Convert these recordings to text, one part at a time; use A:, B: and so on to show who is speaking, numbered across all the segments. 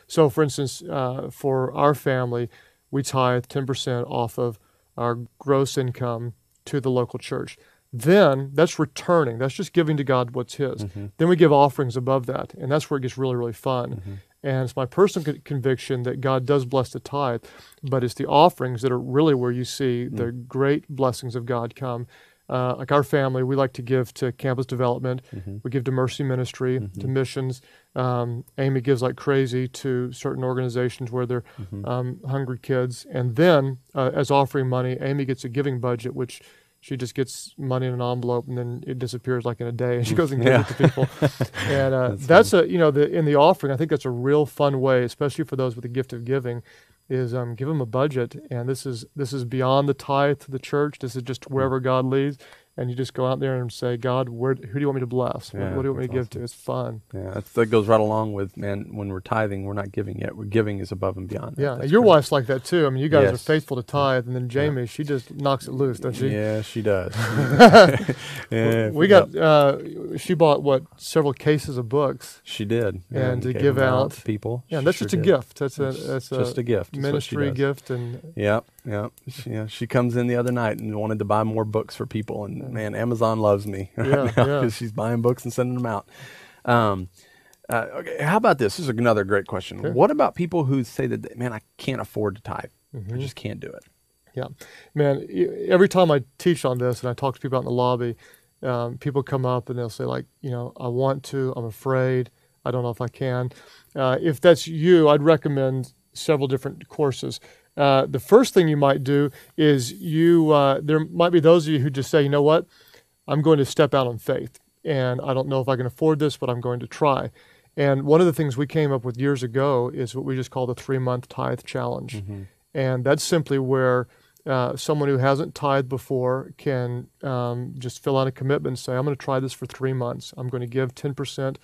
A: So, for instance, for our family, we tithe 10% off of our gross income to the local church. Then that's returning. That's just giving to God what's His. Then we give offerings above that, and that's where it gets really, really fun. And it's my personal conviction that God does bless the tithe, but it's the offerings that are really where you see the great blessings of God come. Like our family, we like to give to campus development. We give to Mercy Ministry, to missions. Amy gives like crazy to certain organizations where they're hungry kids. And then as offering money, Amy gets a giving budget, which she just gets money in an envelope and then it disappears like in a day, and she goes and gives it to people. And that's in the offering, I think that's a real fun way, especially for those with the gift of giving, is give them a budget. And this is beyond the tithe to the church. This is just wherever God leads. And you just go out there and say, God, who do you want me to bless? What do you want me to give to? It's fun.
B: Yeah, that goes right along with, man, when we're tithing, we're not giving yet. We're giving is above and beyond.
A: Yeah, your wife's like that too. I mean, you guys are faithful to tithe, and then Jamie, she just knocks it loose, doesn't she?
B: Yeah, she does.
A: We got, she bought, several cases of books.
B: She did.
A: And to give out
B: to people.
A: Yeah, that's just a gift. That's
B: just a gift.
A: Ministry gift. And
B: Yep. She comes in the other night and wanted to buy more books for people, and man, Amazon loves me right now because she's buying books and sending them out. Okay, how about this? This is another great question.
A: Sure.
B: What about people who say that, man, I can't afford to tithe. I just can't do it.
A: Yeah, man, every time I teach on this and I talk to people out in the lobby, people come up and they'll say like, I want to, I'm afraid, I don't know if I can. If that's you, I'd recommend several different courses. The first thing you might do is there might be those of you who just say, you know what, I'm going to step out on faith, and I don't know if I can afford this, but I'm going to try. And one of the things we came up with years ago is what we just call the 3-month tithe challenge. And that's simply where someone who hasn't tithed before can just fill out a commitment and say, I'm going to try this for 3 months. I'm going to give 10%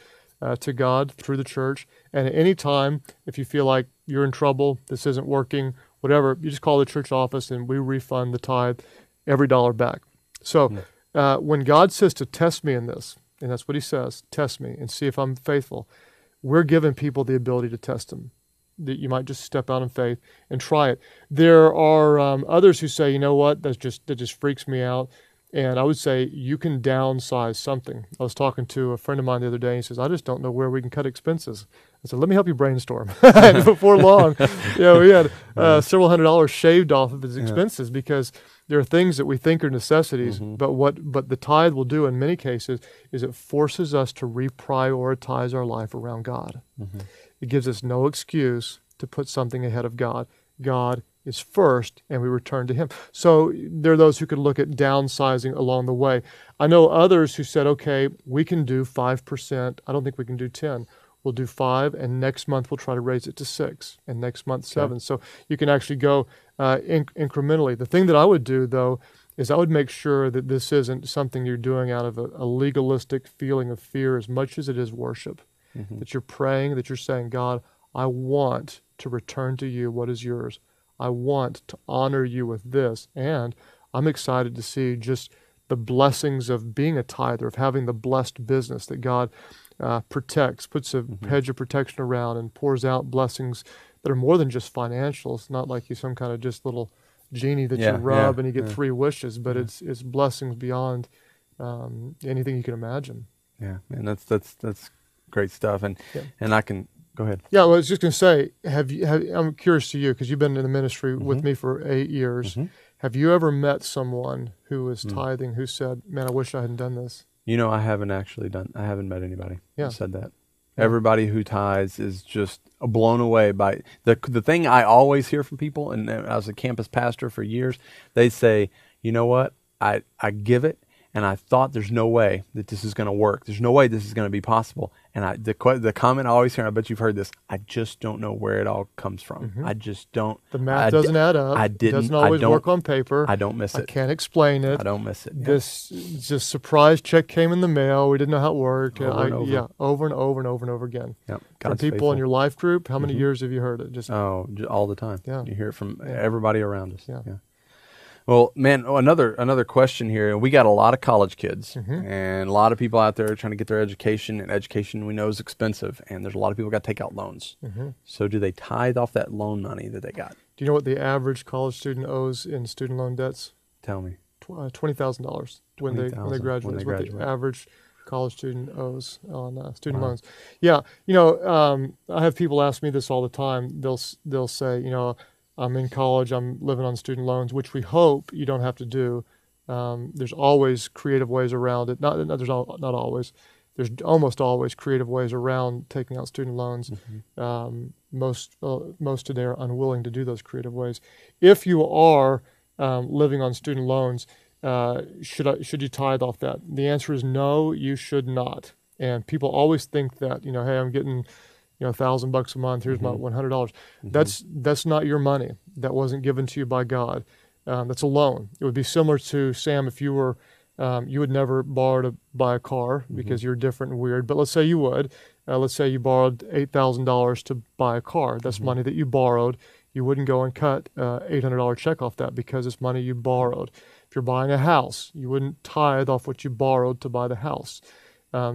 A: to God through the church. And at any time, if you feel like you're in trouble, this isn't working, whatever, you just call the church office and we refund the tithe, every dollar back. So when God says to test me in this, and that's what He says, test me and see if I'm faithful, we're giving people the ability to test Him. That you might just step out in faith and try it. There are others who say, you know what, that just freaks me out. And I would say you can downsize something. I was talking to a friend of mine the other day, and he says, I just don't know where we can cut expenses. I said, let me help you brainstorm. And before long, we had several $100s shaved off of his expenses because there are things that we think are necessities, but the tithe will do in many cases is it forces us to reprioritize our life around God. It gives us no excuse to put something ahead of God. God is first, and we return to Him. So there are those who could look at downsizing along the way. I know others who said, okay, we can do 5%. I don't think we can do 10. We'll do 5, and next month we'll try to raise it to 6, and next month 7. So you can actually go incrementally. The thing that I would do, though, is I would make sure that this isn't something you're doing out of a legalistic feeling of fear as much as it is worship. That you're praying, that you're saying, God, I want to return to you what is yours. I want to honor you with this. And I'm excited to see just the blessings of being a tither, of having the blessed business that God protects, puts a hedge of protection around and pours out blessings that are more than just financial. It's not like you're some kind of just little genie that you rub and you get 3 wishes, but it's blessings beyond anything you can imagine.
B: Yeah, and that's great stuff. And I can go ahead.
A: Yeah, well, I was just going to say, I'm curious to you because you've been in the ministry with me for 8 years. Have you ever met someone who was tithing who said, "Man, I wish I hadn't done this"?
B: I haven't met anybody who said that. Everybody who tithes is just blown away by the thing I always hear from people, and I was a campus pastor for years. They say, you know what, I give it, and I thought there's no way that this is going to work. There's no way this is going to be possible. And the comment I always hear, I bet you've heard this, I just don't know where it all comes from. I just don't.
A: The math doesn't add up. It doesn't always work on paper.
B: I don't miss it.
A: I can't explain it.
B: I don't miss it.
A: This just surprise check came in the mail. We didn't know how it worked.
B: Over and over.
A: Yeah, over and over and over and over again.
B: Yep.
A: From people
B: faithful.
A: in your life group, how many years have you heard it?
B: All the time.
A: Yeah.
B: You hear it from everybody around us.
A: Yeah.
B: Well, man, another question here. We got a lot of college kids and a lot of people out there trying to get their education, and education we know is expensive, and there's a lot of people got to take out loans. So do they tithe off that loan money that they got?
A: Do you know what the average college student owes in student loan debts?
B: Tell me.
A: $20,000 when they graduate. Is what the average college student owes on student loans. Yeah, I have people ask me this all the time. They'll say, I'm in college, I'm living on student loans, which we hope you don't have to do. There's always creative ways around it. Not always. There's almost always creative ways around taking out student loans. Most today are unwilling to do those creative ways. If you are living on student loans, should you tithe off that? The answer is no, you should not. And people always think that, hey, I'm getting $1,000 a month. Here's my $100. That's not your money. That wasn't given to you by God. That's a loan. It would be similar to, Sam, if you were, you would never borrow to buy a car because you're different and weird. But let's say you would. Let's say you borrowed $8,000 to buy a car. That's money that you borrowed. You wouldn't go and cut $800 check off that because it's money you borrowed. If you're buying a house, you wouldn't tithe off what you borrowed to buy the house.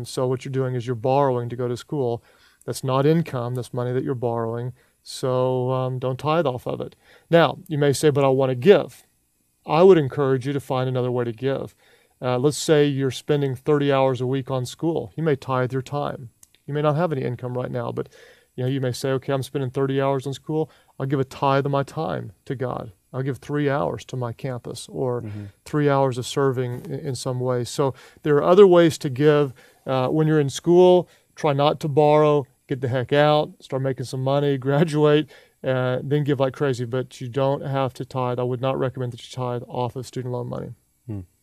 A: So what you're doing is you're borrowing to go to school. That's not income. That's money that you're borrowing. So don't tithe off of it. Now, you may say, but I want to give. I would encourage you to find another way to give. Let's say you're spending 30 hours a week on school. You may tithe your time. You may not have any income right now, but you may say, okay, I'm spending 30 hours on school. I'll give a tithe of my time to God. I'll give 3 hours to my campus or 3 hours of serving in some way. So there are other ways to give. When you're in school, try not to borrow. Get the heck out, start making some money, graduate, then give like crazy. But you don't have to tithe. I would not recommend that you tithe off of student loan money.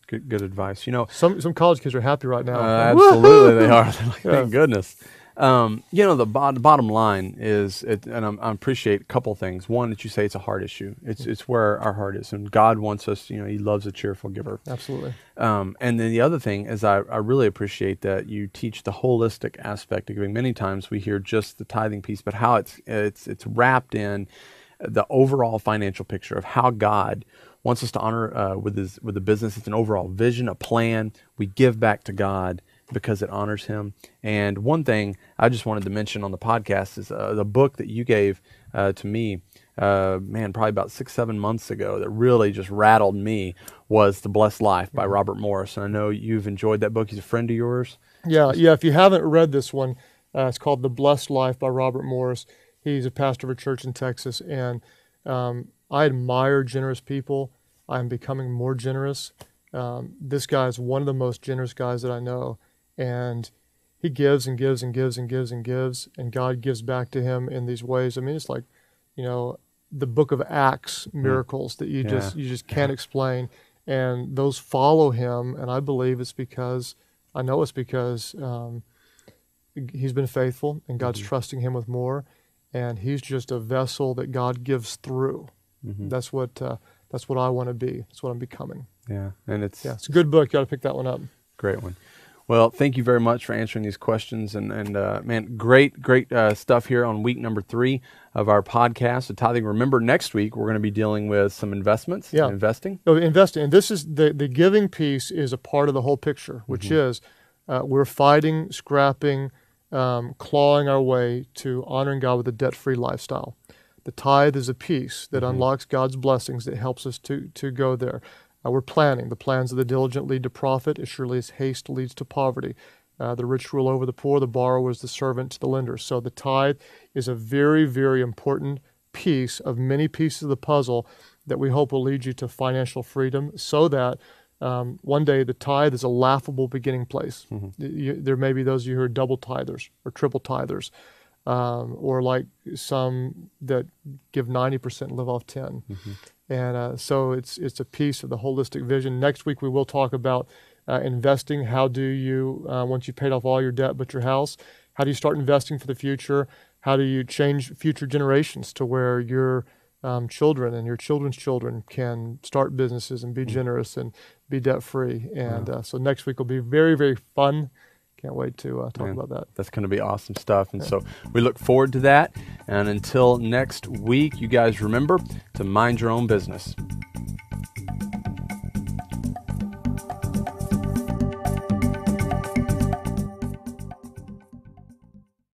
B: Good advice.
A: Some college kids are happy right now.
B: Absolutely, they are. They're like, thank goodness. The bottom line is, and I appreciate a couple things. One, that you say it's a heart issue. It's where our heart is, and God wants us. He loves a cheerful giver.
A: Absolutely.
B: And then the other thing is, I really appreciate that you teach the holistic aspect of giving. Many times we hear just the tithing piece, but how it's wrapped in the overall financial picture of how God wants us to honor with the business. It's an overall vision, a plan. We give back to God because it honors Him. And one thing I just wanted to mention on the podcast is the book that you gave to me, probably about 6-7 months ago, that really just rattled me, was The Blessed Life by Robert Morris. And I know you've enjoyed that book. He's a friend of yours. Yeah.
A: If you haven't read this one, it's called The Blessed Life by Robert Morris. He's a pastor of a church in Texas, and I admire generous people. I'm becoming more generous. This guy is one of the most generous guys that I know. And he gives and gives and gives and gives and gives, and God gives back to him in these ways. I mean, it's like, the book of Acts miracles that you just can't explain, and those follow him. And I believe it's because he's been faithful, and God's trusting him with more, and he's just a vessel that God gives through. That's what I want to be. That's what I'm becoming.
B: Yeah, and it's
A: a good book. You got to pick that one up.
B: Great one. Well, thank you very much for answering these questions, and man, great stuff here on week number 3 of our podcast, The Tithing. Remember, next week we're going to be dealing with some investments, investing.
A: Investing, and this is the giving piece is a part of the whole picture, which is we're fighting, scrapping, clawing our way to honoring God with a debt-free lifestyle. The tithe is a piece that unlocks God's blessings that helps us to go there. We're planning. The plans of the diligent lead to profit as surely as haste leads to poverty. The rich rule over the poor. The borrower is the servant to the lender. So the tithe is a very, very important piece of many pieces of the puzzle that we hope will lead you to financial freedom, so that one day the tithe is a laughable beginning place. There may be those of you who are double tithers or triple tithers, or like some that give 90% and live off 10%. And so it's a piece of the holistic vision. Next week we will talk about investing. How do you, once you've paid off all your debt but your house, how do you start investing for the future? How do you change future generations to where your children and your children's children can start businesses and be generous and be debt-free? And so next week will be very, very fun. Can't wait to talk about that.
B: That's going to be awesome stuff. And so we look forward to that. And until next week, you guys remember to mind your own business.